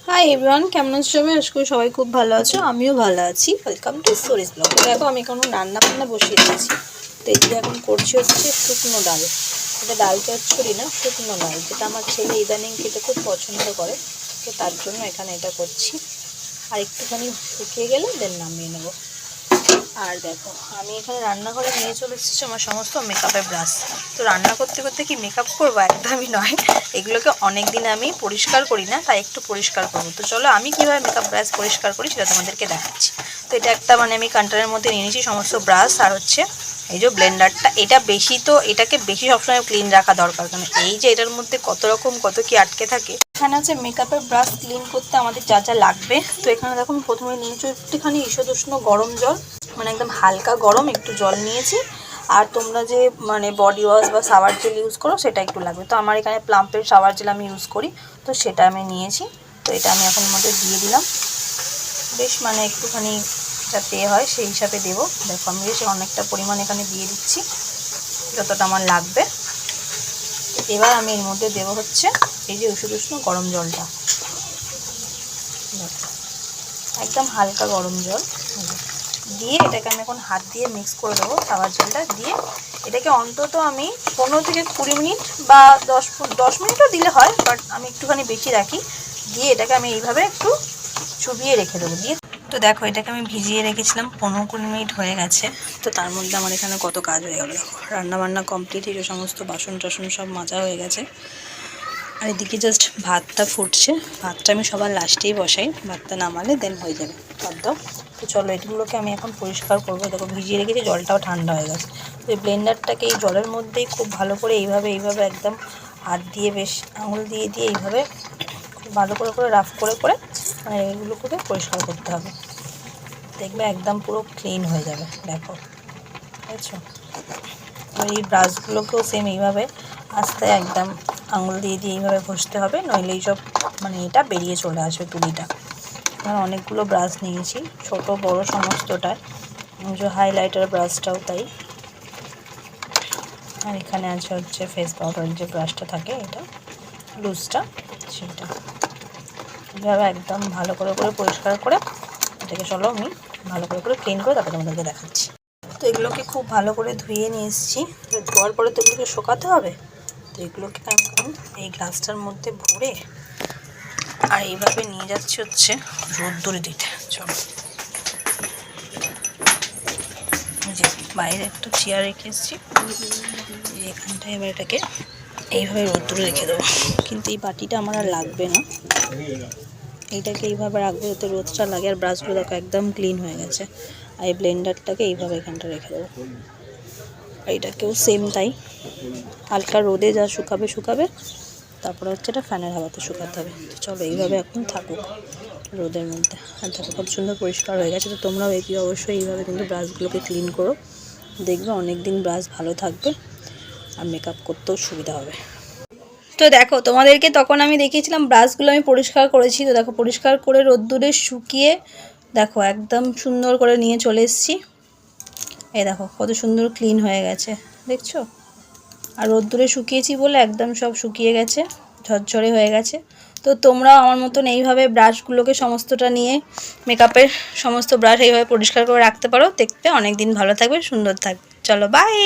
Hi everyone, কেমন আছো সবাই? আশা করি সবাই খুব ভালো আছো, আমিও ভালো আছি। Welcome to stories blog. দেখো আমি এখন রান্না বান্না বসিয়ে দিয়েছি। তো এদিকে এখন করছি হচ্ছে শুকনো ডাল। এটা ডাল চচ্চড়ি না, শুকনো ডাল, যেটা আমার ছেলে ইদানিং খেতে খুব পছন্দ করে। তো তার জন্য এখানে এটা করছি। আর একটুখানি শুকিয়ে গেলে দেন নামিয়ে নেবো। আর দেখো আমি এখানে রান্নাঘরে নিয়ে চলে এসেছি আমার সমস্ত মেকআপের ব্রাশ। তো রান্না করতে করতে কি মেকআপ করবো? একদমই নয়। এগুলোকে অনেক দিন আমি পরিষ্কার করি না, তাই একটু পরিষ্কার করবো। তো চলো আমি কীভাবে মেকআপ ব্রাশ পরিষ্কার করি সেটা তোমাদেরকে দেখাচ্ছি। তো এটা একটা আমি কান্টারের মধ্যে নিয়ে নিয়েছি সমস্ত ব্রাশ। আর হচ্ছে এই যে ব্লেন্ডারটা, এটা বেশি, তো এটাকে বেশি সবসময় ক্লিন রাখা দরকার, কারণ এই যে এটার মধ্যে কত রকম কত কি আটকে থাকে। এখানে আছে মেকআপের ব্রাশ ক্লিন করতে আমাদের যা যা লাগবে। তো এখানে দেখুন প্রথমে নিয়েছি একটুখানি ঈষদুষ্ণ গরম জল, একদম হালকা গরম একটু জল নিয়েছি। আর তোমরা যে বডি ওয়াশ বা শাওয়ার জেল ইউজ করো সেটা একটু লাগবে। তো আমার এখানে প্লাম্পের শাওয়ার জেল আমি ইউজ করি, তো সেটা আমি নিয়েছি। তো এটা আমি এখন মধ্যে দিয়ে দিলাম। বেশ একটুখানি যাতে হয় সেই হিসাবে দেবো। দেখো আমি বেশ অনেকটা পরিমাণ এখানে দিয়ে দিচ্ছি, যতটা আমার লাগবে। এবার আমি এর মধ্যে দেবো হচ্ছে এই যে উষ্ণ গরম জলটা, একদম হালকা গরম জল দিয়ে এটাকে আমি এখন হাত দিয়ে মিক্স করে দেবো। শাওয়ার জেলটা দিয়ে এটাকে অন্তত আমি 15 থেকে 20 মিনিট বা 10 মিনিটও দিলে হয়, বাট আমি একটুখানি বেশি রাখি। দিয়ে এটাকে আমি এইভাবে একটু চুবিয়ে রেখে দেবো। দিয়ে তো দেখো এটাকে আমি ভিজিয়ে রেখেছিলাম, 15-20 মিনিট হয়ে গেছে। তো তার মধ্যে আমার এখানে কত কাজ হয়ে গেল। দেখো রান্নাবান্না কমপ্লিট, এই সমস্ত বাসন টাসন সব মাজা হয়ে গেছে। আর এদিকে জাস্ট ভাতটা ফুটছে। ভাতটা আমি সবার লাস্টেই বসাই, ভাতটা নামালে দেন হয়ে যাবে ভাত। তো চলো এগুলোকে আমি এখন পরিষ্কার করবো। দেখো ভিজিয়ে রেখেছি, জলটাও ঠান্ডা হয়ে গেছে। তো এই ব্লেন্ডারটাকে এই জলের মধ্যেই খুব ভালো করে এইভাবে একদম হাত দিয়ে বেশ আঙুল দিয়ে এইভাবে খুব ভালো করে রাফ করে এগুলোকে পরিষ্কার করতে হবে। দেখবে একদম পুরো ক্লিন হয়ে যাবে। দেখো বুঝছো? আর এই ব্রাশগুলোকেও সেম এইভাবে আস্তে একদম আঙুল দিয়ে এইভাবে ঘষতে হবে, নইলে এইসব এটা বেরিয়ে চলে আসবে তুলিটা। আর অনেকগুলো ব্রাশ নিয়েছি, ছোট বড় সমস্তটায়। যে হাইলাইটার ব্রাশটাও তাই। আর এখানে আছে হচ্ছে ফেস পাউডারের যে ব্রাশটা থাকে, এটা লুজটা, সেটা। এইভাবে একদম ভালো করে পরিষ্কার করে এটাকে চলো আমি ভালো করে ক্লিন করে তারপরে তোমাদেরকে দেখাচ্ছি। তো এগুলোকে খুব ভালো করে ধুয়ে নিয়ে এসেছি। ধোয়ার পরে তো এগুলোকে শোকাতে হবে। তো এগুলোকে এখন এই গ্লাসটার মধ্যে ভরে আর এইভাবে নিয়ে যাচ্ছি হচ্ছে রোদ্দুরে দিতে। চলো যে বাইরে একটা চেয়ার রেখে এসেছি, এখানটায় এবার এটাকে এইভাবে রোদ্দুরে রেখে দেবো। কিন্তু এই বাটিটা আমার আর লাগবে না, এইটাকে এইভাবে রাখবো যাতে রোদটা লাগে। আর ব্রাশগুলো দেখো একদম ক্লিন হয়ে গেছে। আর এই ব্লেন্ডারটাকে এইভাবে এখানটা রেখে দেবো। এইটাকেও সেম তাই, হালকা রোদে যা শুকাবে, তারপরে হচ্ছে এটা ফ্যানের হাওয়াতে শুকাতে হবে। তো চলো এইভাবে এখন থাকুক রোদের মধ্যে। আর দেখো কত সুন্দর পরিষ্কার হয়ে গেছে। তো তোমরাও অবশ্যই এইভাবে কিন্তু ব্রাশগুলোকে ক্লিন করো, দেখবে অনেক দিন ব্রাশ ভালো থাকবে আর মেকআপ করতেও সুবিধা হবে। তো দেখো তোমাদেরকে তখন আমি দেখিয়েছিলাম ব্রাশগুলো আমি পরিষ্কার করেছি। তো দেখো পরিষ্কার করে রোদ্দুরে শুকিয়ে দেখো একদম সুন্দর করে নিয়ে চলে এসেছি। এই দেখো কত সুন্দর ক্লিন হয়ে গেছে, দেখছো? আর রোদ্দুরে শুকিয়েছি বলে একদম সব শুকিয়ে গেছে, ঝরঝরে হয়ে গেছে। তো তোমরাও আমার মতন এইভাবে ব্রাশগুলোকে সমস্তটা নিয়ে মেকআপের সমস্ত ব্রাশ এইভাবে পরিষ্কার করে রাখতে পারো, দেখতে অনেক দিন ভালো থাকবে, সুন্দর থাকবে। চলো বাই।